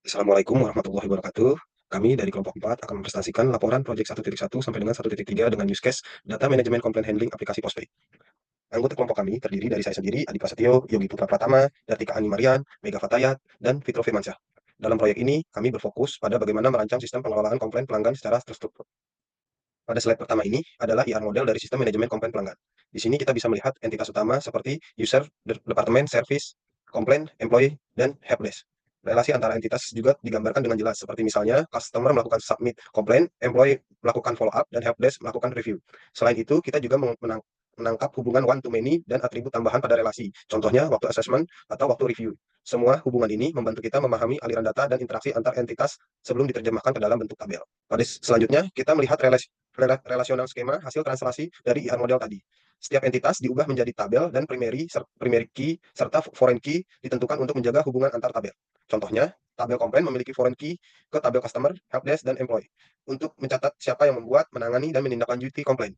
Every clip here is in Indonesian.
Assalamualaikum warahmatullahi wabarakatuh. Kami dari kelompok 4 akan mempresentasikan laporan proyek 1.1 sampai dengan 1.3 dengan use case Data Management Complaint Handling aplikasi Postpay. Anggota kelompok kami terdiri dari saya sendiri, Adi Prasetyo, Yogi Putra Pratama, Datika Ani Marian, Mega Fatayat, dan Fitro Firmansyah. Dalam proyek ini, kami berfokus pada bagaimana merancang sistem pengelolaan komplain pelanggan secara terstruktur. Pada slide pertama ini adalah IR model dari sistem manajemen komplain pelanggan. Di sini kita bisa melihat entitas utama seperti user, departemen, service, komplain, employee, dan helpdesk. Relasi antara entitas juga digambarkan dengan jelas, seperti misalnya customer melakukan submit komplain, employee melakukan follow up, dan helpdesk melakukan review. Selain itu, kita juga menangkap hubungan one to many dan atribut tambahan pada relasi. Contohnya, waktu assessment atau waktu review. Semua hubungan ini membantu kita memahami aliran data dan interaksi antar entitas sebelum diterjemahkan ke dalam bentuk tabel. Pada selanjutnya, kita melihat relasional skema hasil translasi dari IR model tadi. Setiap entitas diubah menjadi tabel dan primary key serta foreign key ditentukan untuk menjaga hubungan antar tabel. Contohnya, tabel komplain memiliki foreign key ke tabel customer, helpdesk, dan employee untuk mencatat siapa yang membuat, menangani, dan menindaklanjuti komplain.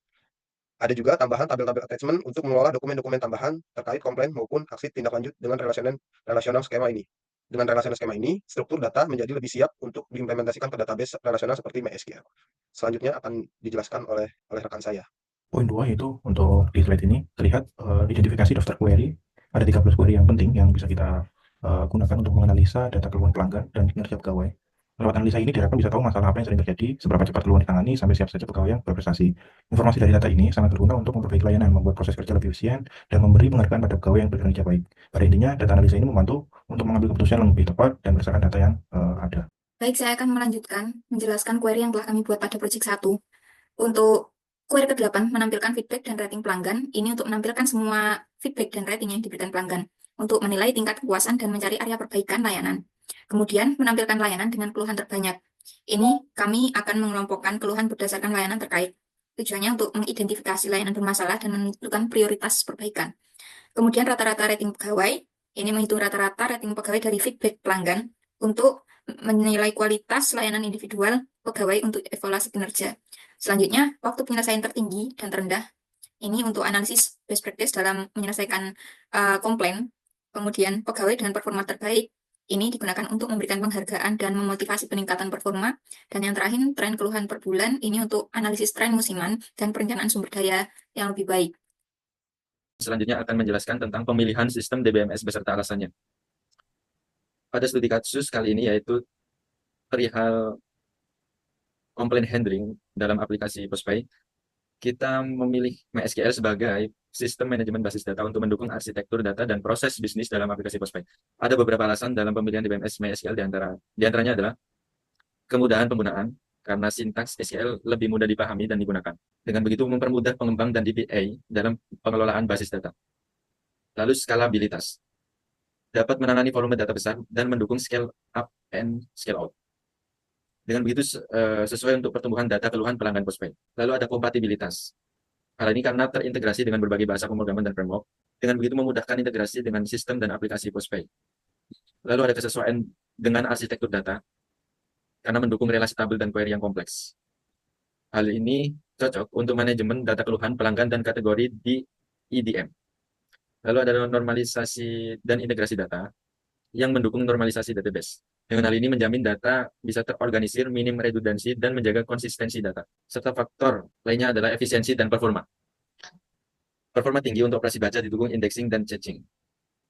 Ada juga tambahan tabel-tabel attachment untuk mengelola dokumen-dokumen tambahan terkait komplain maupun aksi tindak lanjut dengan relasional skema ini. Dengan relasional skema ini, struktur data menjadi lebih siap untuk diimplementasikan ke database relasional seperti MySQL. Selanjutnya akan dijelaskan oleh rekan saya. Poin 2 yaitu untuk di slide ini terlihat identifikasi daftar query. Ada 13 query yang penting yang bisa kita gunakan untuk menganalisa data keluhan pelanggan dan kinerja pegawai. Lewat analisa ini diharapkan bisa tahu masalah apa yang sering terjadi, seberapa cepat keluhan ditangani, sampai siap saja pegawai yang berprestasi. Informasi dari data ini sangat berguna untuk memperbaiki layanan, membuat proses kerja lebih efisien, dan memberi penghargaan pada pegawai yang berkinerja baik. Pada intinya, data analisa ini membantu untuk mengambil keputusan yang lebih tepat dan berdasarkan data yang ada. Baik, saya akan melanjutkan menjelaskan query yang telah kami buat pada project 1. Untuk query ke-8, menampilkan feedback dan rating pelanggan. Ini untuk menampilkan semua feedback dan rating yang diberikan pelanggan untuk menilai tingkat kepuasan dan mencari area perbaikan layanan. Kemudian, menampilkan layanan dengan keluhan terbanyak. Ini kami akan mengelompokkan keluhan berdasarkan layanan terkait. Tujuannya untuk mengidentifikasi layanan bermasalah dan menentukan prioritas perbaikan. Kemudian rata-rata rating pegawai, ini menghitung rata-rata rating pegawai dari feedback pelanggan untuk menilai kualitas layanan individual pegawai untuk evaluasi kinerja. Selanjutnya, waktu penyelesaian tertinggi dan terendah, ini untuk analisis best practice dalam menyelesaikan komplain. Kemudian, pegawai dengan performa terbaik, ini digunakan untuk memberikan penghargaan dan memotivasi peningkatan performa. Dan yang terakhir, tren keluhan per bulan, ini untuk analisis tren musiman dan perencanaan sumber daya yang lebih baik. Selanjutnya akan menjelaskan tentang pemilihan sistem DBMS beserta alasannya. Pada studi kasus kali ini yaitu perihal complaint handling dalam aplikasi Postpay, kita memilih MySQL sebagai sistem manajemen basis data untuk mendukung arsitektur data dan proses bisnis dalam aplikasi Postpay. Ada beberapa alasan dalam pemilihan DBMS MySQL diantaranya adalah kemudahan penggunaan, karena sintaks SQL lebih mudah dipahami dan digunakan. Dengan begitu mempermudah pengembang dan DBA dalam pengelolaan basis data. Lalu skalabilitas, dapat menangani volume data besar dan mendukung scale up and scale out. Dengan begitu sesuai untuk pertumbuhan data keluhan pelanggan Postpay. Lalu ada kompatibilitas. Hal ini karena terintegrasi dengan berbagai bahasa pemrograman dan framework. Dengan begitu memudahkan integrasi dengan sistem dan aplikasi Postpay. Lalu ada kesesuaian dengan arsitektur data karena mendukung relasi tabel dan query yang kompleks. Hal ini cocok untuk manajemen data keluhan pelanggan dan kategori di EDM. Lalu ada normalisasi dan integrasi data yang mendukung normalisasi database. Dengan hal ini menjamin data bisa terorganisir, minim redundansi, dan menjaga konsistensi data. Serta faktor lainnya adalah efisiensi dan performa. Performa tinggi untuk operasi baca didukung indexing dan caching.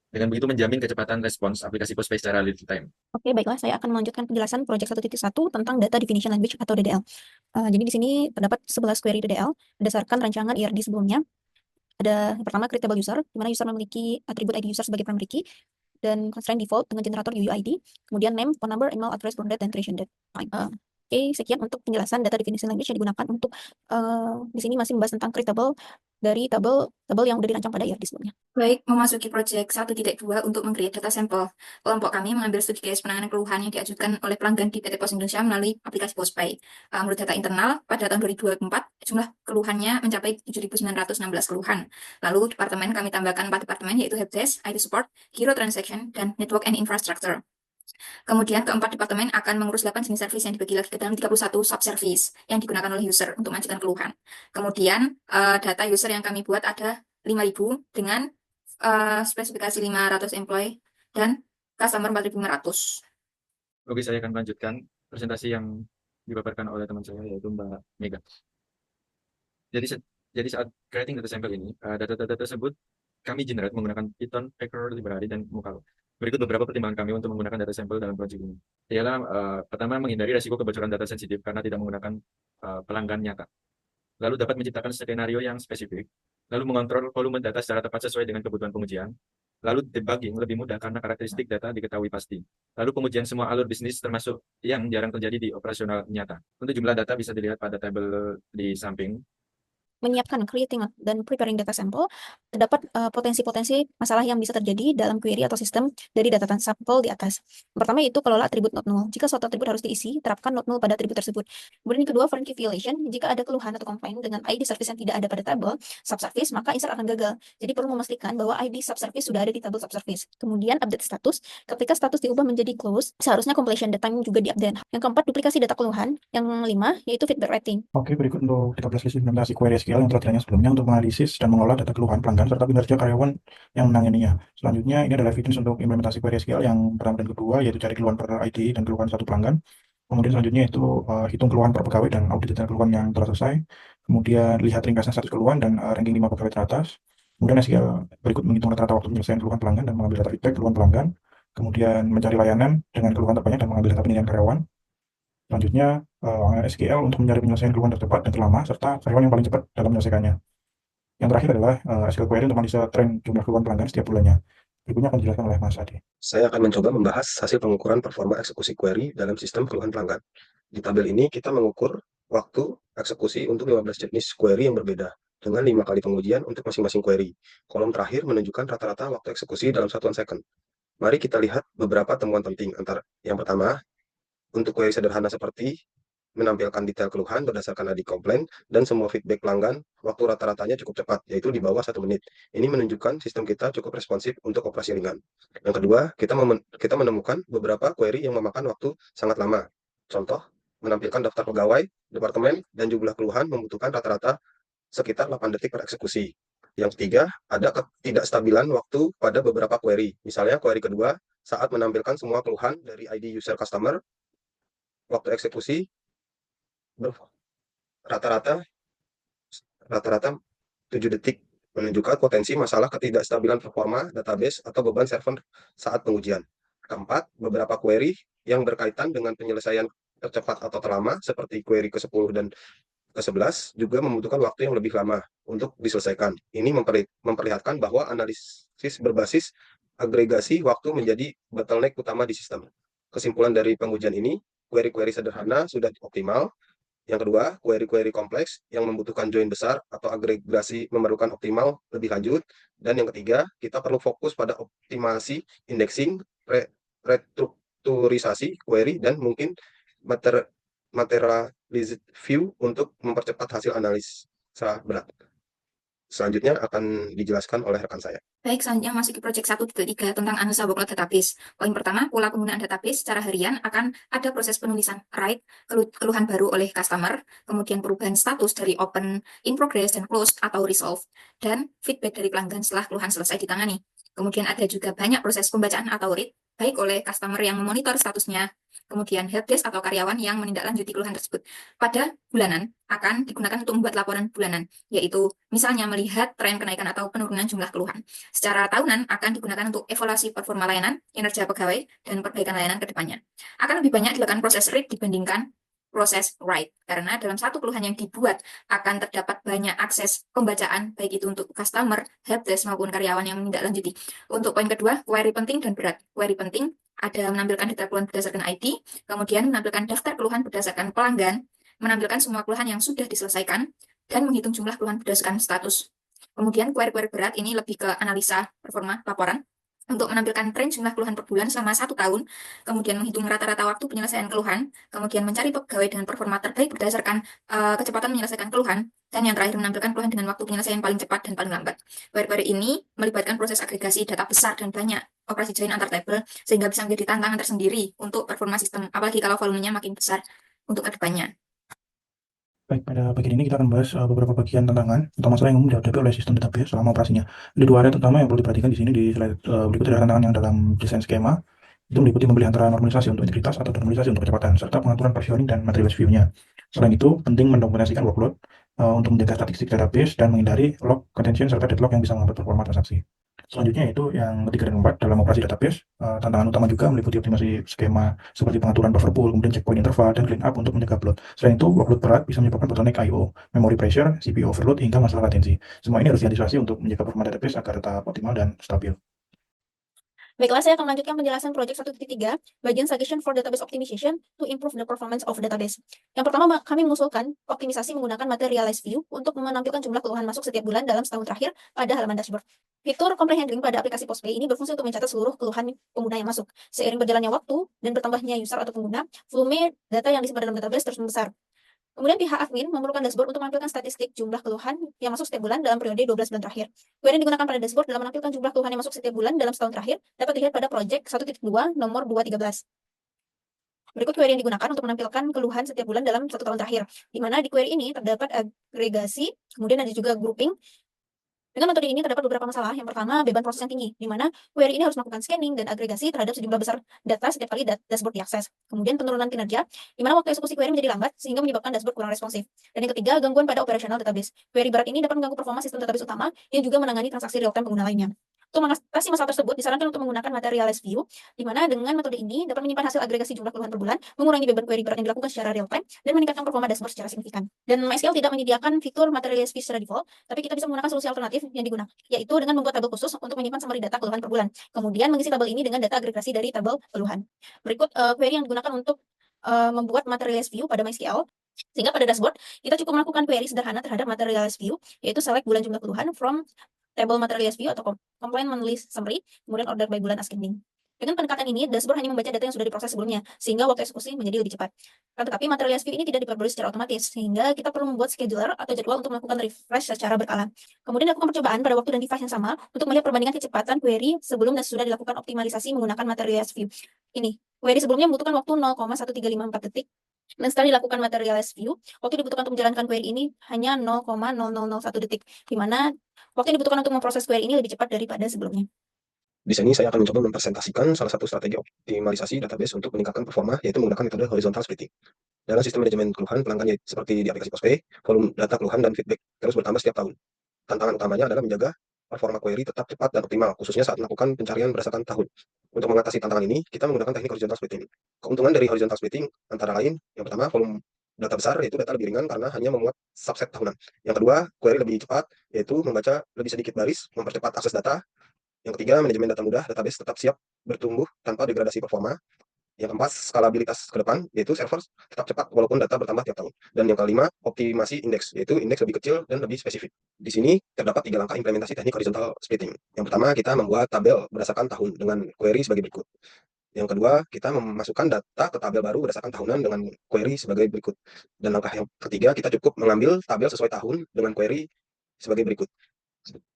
Dengan begitu menjamin kecepatan respons aplikasi Postpay secara real time. Oke, baiklah, saya akan melanjutkan penjelasan Project 1.1 tentang Data Definition Language atau DDL. Jadi di sini terdapat 11 query DDL berdasarkan rancangan IRD sebelumnya. Ada yang pertama creatable user, di mana user memiliki atribut ID user sebagai primary key, dan constraint default dengan generator UUID, kemudian name, phone number, email address, born date, dan creation date. Oke, sekian untuk penjelasan data definition language yang digunakan untuk di sini masih membahas tentang creatable dari tabel yang sudah dirancang pada IRD sebelumnya. Baik, memasuki project 1.2 untuk meng-create data sampel. Kelompok kami mengambil studi case penanganan keluhan yang diajukan oleh pelanggan di PT Pos Indonesia melalui aplikasi Postpay. Menurut data internal, pada tahun 2024, jumlah keluhannya mencapai 7.916 keluhan. Lalu, departemen kami tambahkan 4 departemen, yaitu Helpdesk, IT Support, Hero Transaction, dan Network and Infrastructure. Kemudian keempat departemen akan mengurus 8 jenis service yang dibagi lagi ke dalam 31 sub-service yang digunakan oleh user untuk mengajukan keluhan. Kemudian data user yang kami buat ada 5.000 dengan spesifikasi 500 employee dan customer 4.500. Oke, saya akan melanjutkan presentasi yang dipaparkan oleh teman saya, yaitu Mbak Mega. Jadi saat creating data sample ini, data-data tersebut kami generate menggunakan Python, Packer, Library, dan Mokalo. Berikut beberapa pertimbangan kami untuk menggunakan data sampel dalam proyek ini. Ialah pertama, menghindari risiko kebocoran data sensitif karena tidak menggunakan pelanggan nyata. Lalu dapat menciptakan skenario yang spesifik. Lalu mengontrol volume data secara tepat sesuai dengan kebutuhan pengujian. Lalu debugging lebih mudah karena karakteristik data diketahui pasti. Lalu pengujian semua alur bisnis termasuk yang jarang terjadi di operasional nyata. Untuk jumlah data bisa dilihat pada tabel di samping. Menyiapkan, creating, dan preparing data sample, terdapat potensi-potensi masalah yang bisa terjadi dalam query atau sistem dari data sampel di atas. Pertama yaitu kelola atribut not null. Jika suatu atribut harus diisi, terapkan not null pada atribut tersebut. Kemudian yang kedua, foreign key violation. Jika ada keluhan atau complaint dengan ID service yang tidak ada pada tabel subservice, maka insert akan gagal. Jadi perlu memastikan bahwa ID subservice sudah ada di tabel subservice. Kemudian update status. Ketika status diubah menjadi close, seharusnya completion data juga diupdate. Yang keempat, duplikasi data keluhan. Yang kelima, yaitu feedback rating. Oke, berikut untuk 13 list implementasi query SQL yang telah ditanya sebelumnya untuk menganalisis dan mengolah data keluhan pelanggan serta kinerja karyawan yang menanganinya. Selanjutnya, ini adalah evidence untuk implementasi query SQL yang pertama dan kedua, yaitu cari keluhan per ID dan keluhan satu pelanggan. Kemudian selanjutnya itu hitung keluhan per pegawai dan audit data keluhan yang telah selesai. Kemudian lihat ringkasan status keluhan dan ranking 5 pegawai teratas. Kemudian SQL berikut menghitung rata-rata waktu penyelesaian keluhan pelanggan dan mengambil data feedback keluhan pelanggan. Kemudian mencari layanan dengan keluhan terbanyak dan mengambil data penilaian karyawan. Selanjutnya, SQL untuk mencari penyelesaian keluhan tercepat dan terlama, serta karyawan yang paling cepat dalam menyelesaikannya. Yang terakhir adalah SQL query untuk menganalisa tren jumlah keluhan pelanggan setiap bulannya. Berikutnya akan dijelaskan oleh Mas Adi. Saya akan mencoba membahas hasil pengukuran performa eksekusi query dalam sistem keluhan pelanggan. Di tabel ini kita mengukur waktu eksekusi untuk 15 jenis query yang berbeda dengan 5 kali pengujian untuk masing-masing query. Kolom terakhir menunjukkan rata-rata waktu eksekusi dalam satuan second. Mari kita lihat beberapa temuan penting. Yang pertama, untuk query sederhana seperti menampilkan detail keluhan berdasarkan ID komplain dan semua feedback pelanggan, waktu rata-ratanya cukup cepat, yaitu di bawah 1 menit. Ini menunjukkan sistem kita cukup responsif untuk operasi ringan. Yang kedua, kita menemukan beberapa query yang memakan waktu sangat lama. Contoh, menampilkan daftar pegawai, departemen, dan jumlah keluhan membutuhkan rata-rata sekitar 8 detik per eksekusi. Yang ketiga, ada ketidakstabilan waktu pada beberapa query. Misalnya, query kedua, saat menampilkan semua keluhan dari ID user customer, waktu eksekusi rata-rata 7 detik, menunjukkan potensi masalah ketidakstabilan performa database atau beban server saat pengujian. Keempat, beberapa query yang berkaitan dengan penyelesaian tercepat atau terlama seperti query ke-10 dan ke-11 juga membutuhkan waktu yang lebih lama untuk diselesaikan. Ini memperlihatkan bahwa analisis berbasis agregasi waktu menjadi bottleneck utama di sistem. Kesimpulan dari pengujian ini, query-query sederhana sudah optimal. Yang kedua, query-query kompleks yang membutuhkan join besar atau agregasi memerlukan optimal lebih lanjut. Dan yang ketiga, kita perlu fokus pada optimasi indexing, restrukturisasi query, dan mungkin materialized view untuk mempercepat hasil analisa berat. Selanjutnya akan dijelaskan oleh rekan saya. Baik, selanjutnya masuk ke project 1.3 tentang analisa workload database. Poin pertama, pola penggunaan database secara harian akan ada proses penulisan write, keluhan baru oleh customer, kemudian perubahan status dari open, in progress, dan closed atau resolve, dan feedback dari pelanggan setelah keluhan selesai ditangani. Kemudian ada juga banyak proses pembacaan atau read, baik oleh customer yang memonitor statusnya, kemudian helpdesk atau karyawan yang menindaklanjuti keluhan tersebut. Pada bulanan akan digunakan untuk membuat laporan bulanan, yaitu misalnya melihat tren kenaikan atau penurunan jumlah keluhan. Secara tahunan akan digunakan untuk evaluasi performa layanan, kinerja pegawai, dan perbaikan layanan ke depannya. Akan lebih banyak dilakukan proses read dibandingkan proses write, karena dalam satu keluhan yang dibuat akan terdapat banyak akses pembacaan, baik itu untuk customer, helpdesk, maupun karyawan yang menindaklanjuti. Untuk poin kedua, query penting dan berat. Query penting ada menampilkan data keluhan berdasarkan ID, kemudian menampilkan daftar keluhan berdasarkan pelanggan, menampilkan semua keluhan yang sudah diselesaikan, dan menghitung jumlah keluhan berdasarkan status. Kemudian query-query berat ini lebih ke analisa performa laporan untuk menampilkan tren jumlah keluhan per bulan selama 1 tahun, kemudian menghitung rata-rata waktu penyelesaian keluhan, kemudian mencari pegawai dengan performa terbaik berdasarkan kecepatan menyelesaikan keluhan, dan yang terakhir menampilkan keluhan dengan waktu penyelesaian paling cepat dan paling lambat. Query-query ini melibatkan proses agregasi data besar dan banyak operasi join antar table, sehingga bisa menjadi tantangan tersendiri untuk performa sistem, apalagi kalau volumenya makin besar untuk kedepannya. Baik, pada bagian ini kita akan bahas beberapa bagian tantangan atau masalah yang umum dihadapi oleh sistem database selama operasinya. Ada 2 area utama yang perlu diperhatikan di sini di slide berikut adalah tantangan yang dalam desain skema Itu meliputi memilih antara normalisasi untuk integritas atau normalisasi untuk kecepatan, serta pengaturan versioning dan material view-nya. Selain itu, penting mendokumentasikan workload untuk menjaga statistik database dan menghindari log, contention, serta deadlock yang bisa menghambat performa transaksi. Selanjutnya itu yang ketiga dan keempat dalam operasi database. Tantangan utama juga meliputi optimasi skema seperti pengaturan buffer pool, kemudian checkpoint interval, dan clean up untuk menjaga upload. Selain itu, workload berat bisa menyebabkan bottleneck I/O, memory pressure, CPU overload, hingga masalah latensi. Semua ini harus diantisipasi untuk menjaga performa database agar tetap optimal dan stabil. Baiklah, saya akan melanjutkan penjelasan project 1.3, bagian suggestion for database optimization to improve the performance of database. Yang pertama, kami mengusulkan optimisasi menggunakan materialized view untuk menampilkan jumlah keluhan masuk setiap bulan dalam setahun terakhir pada halaman dashboard. Fitur comprehend handling pada aplikasi Postpay ini berfungsi untuk mencatat seluruh keluhan pengguna yang masuk. Seiring berjalannya waktu dan bertambahnya user atau pengguna, volume data yang disimpan dalam database terus membesar. Kemudian pihak admin memerlukan dashboard untuk menampilkan statistik jumlah keluhan yang masuk setiap bulan dalam periode 12 bulan terakhir. Query yang digunakan pada dashboard dalam menampilkan jumlah keluhan yang masuk setiap bulan dalam setahun terakhir dapat dilihat pada project 1.2 nomor 213. Berikut query yang digunakan untuk menampilkan keluhan setiap bulan dalam 1 tahun terakhir, di mana di query ini terdapat agregasi, kemudian ada juga grouping. Dengan metode ini terdapat beberapa masalah. Yang pertama, beban proses yang tinggi, di mana query ini harus melakukan scanning dan agregasi terhadap sejumlah besar data setiap kali dashboard diakses. Kemudian penurunan kinerja, di mana waktu eksekusi query menjadi lambat sehingga menyebabkan dashboard kurang responsif. Dan yang ketiga, gangguan pada operasional database. Query berat ini dapat mengganggu performa sistem database utama yang juga menangani transaksi real-time pengguna lainnya. Untuk mengatasi masalah tersebut, disarankan untuk menggunakan materialized view, di mana dengan metode ini dapat menyimpan hasil agregasi jumlah keluhan per bulan, mengurangi beban query berat yang dilakukan secara real-time, dan meningkatkan performa dashboard secara signifikan. Dan MySQL tidak menyediakan fitur materialized view secara default, tapi kita bisa menggunakan solusi alternatif yang digunakan, yaitu dengan membuat tabel khusus untuk menyimpan summary data keluhan per bulan. Kemudian mengisi tabel ini dengan data agregasi dari tabel keluhan. Berikut query yang digunakan untuk membuat materialized view pada MySQL. Sehingga pada dashboard, kita cukup melakukan query sederhana terhadap materialized view, yaitu select bulan jumlah keluhan from table materialized view atau complaint monthly summary, kemudian order by bulan ascending. Dengan pendekatan ini, dashboard hanya membaca data yang sudah diproses sebelumnya, sehingga waktu eksekusi menjadi lebih cepat. Tetapi materialized view ini tidak diperbarui secara otomatis, sehingga kita perlu membuat scheduler atau jadwal untuk melakukan refresh secara berkala. Kemudian lakukan percobaan pada waktu dan device yang sama untuk melihat perbandingan kecepatan query sebelum dan sudah dilakukan optimalisasi menggunakan materialized view. Ini, query sebelumnya membutuhkan waktu 0,1354 detik, dan setelah dilakukan materialized view, waktu dibutuhkan untuk menjalankan query ini hanya 0,0001 detik, di mana waktu yang dibutuhkan untuk memproses query ini lebih cepat daripada sebelumnya. Di sini saya akan mencoba mempresentasikan salah satu strategi optimalisasi database untuk meningkatkan performa, yaitu menggunakan metode horizontal splitting. Dalam sistem manajemen keluhan pelanggan seperti di aplikasi Postpay, volume data keluhan dan feedback terus bertambah setiap tahun. Tantangan utamanya adalah menjaga performa query tetap cepat dan optimal, khususnya saat melakukan pencarian berdasarkan tahun. Untuk mengatasi tantangan ini, kita menggunakan teknik horizontal splitting. Keuntungan dari horizontal splitting antara lain, yang pertama, volume data besar, yaitu data lebih ringan karena hanya memuat subset tahunan. Yang kedua, query lebih cepat, yaitu membaca lebih sedikit baris, mempercepat akses data. Yang ketiga, manajemen data mudah, database tetap siap bertumbuh tanpa degradasi performa. Yang keempat, skalabilitas ke depan, yaitu server tetap cepat walaupun data bertambah tiap tahun. Dan yang kelima, optimasi indeks, yaitu indeks lebih kecil dan lebih spesifik. Di sini terdapat 3 langkah implementasi teknik horizontal splitting. Yang pertama, kita membuat tabel berdasarkan tahun dengan query sebagai berikut. Yang kedua, kita memasukkan data ke tabel baru berdasarkan tahunan dengan query sebagai berikut. Dan langkah yang ketiga, kita cukup mengambil tabel sesuai tahun dengan query sebagai berikut.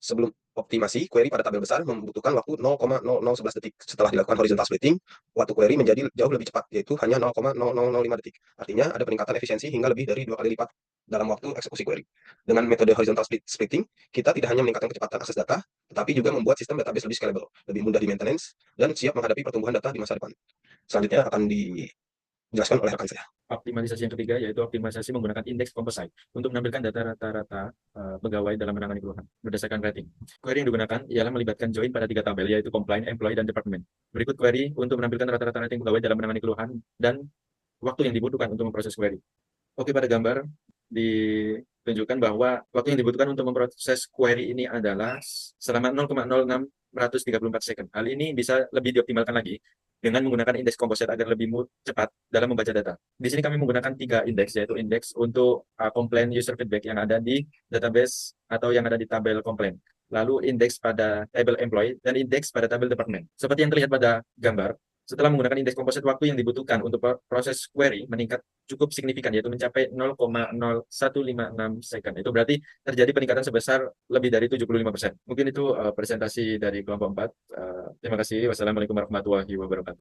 Sebelum optimasi, query pada tabel besar membutuhkan waktu 0,0011 detik. Setelah dilakukan horizontal splitting, waktu query menjadi jauh lebih cepat, yaitu hanya 0,0005 detik. Artinya ada peningkatan efisiensi hingga lebih dari 2 kali lipat dalam waktu eksekusi query. Dengan metode horizontal splitting, kita tidak hanya meningkatkan kecepatan akses data, tetapi juga membuat sistem database lebih scalable, lebih mudah di maintenance, dan siap menghadapi pertumbuhan data di masa depan. Selanjutnya akan dijelaskan oleh rekan saya. Optimalisasi yang ketiga yaitu optimalisasi menggunakan indeks composite untuk menampilkan data rata-rata pegawai dalam menangani keluhan berdasarkan rating. Query yang digunakan ialah melibatkan join pada 3 tabel, yaitu complaint, employee, dan department. Berikut query untuk menampilkan rata-rata rating pegawai dalam menangani keluhan dan waktu yang dibutuhkan untuk memproses query. Oke, pada gambar ditunjukkan bahwa waktu yang dibutuhkan untuk memproses query ini adalah selama 0,0634 second. Hal ini bisa lebih dioptimalkan lagi dengan menggunakan indeks composite agar lebih cepat dalam membaca data. Di sini kami menggunakan 3 indeks, yaitu indeks untuk complaint user feedback yang ada di database atau yang ada di tabel complaint. Lalu indeks pada tabel employee dan indeks pada tabel department. Seperti yang terlihat pada gambar, setelah menggunakan indeks composite, waktu yang dibutuhkan untuk proses query meningkat cukup signifikan, yaitu mencapai 0,0156 second. Itu berarti terjadi peningkatan sebesar lebih dari 75%. Mungkin itu presentasi dari kelompok 4. Terima kasih. Wassalamualaikum warahmatullahi wabarakatuh.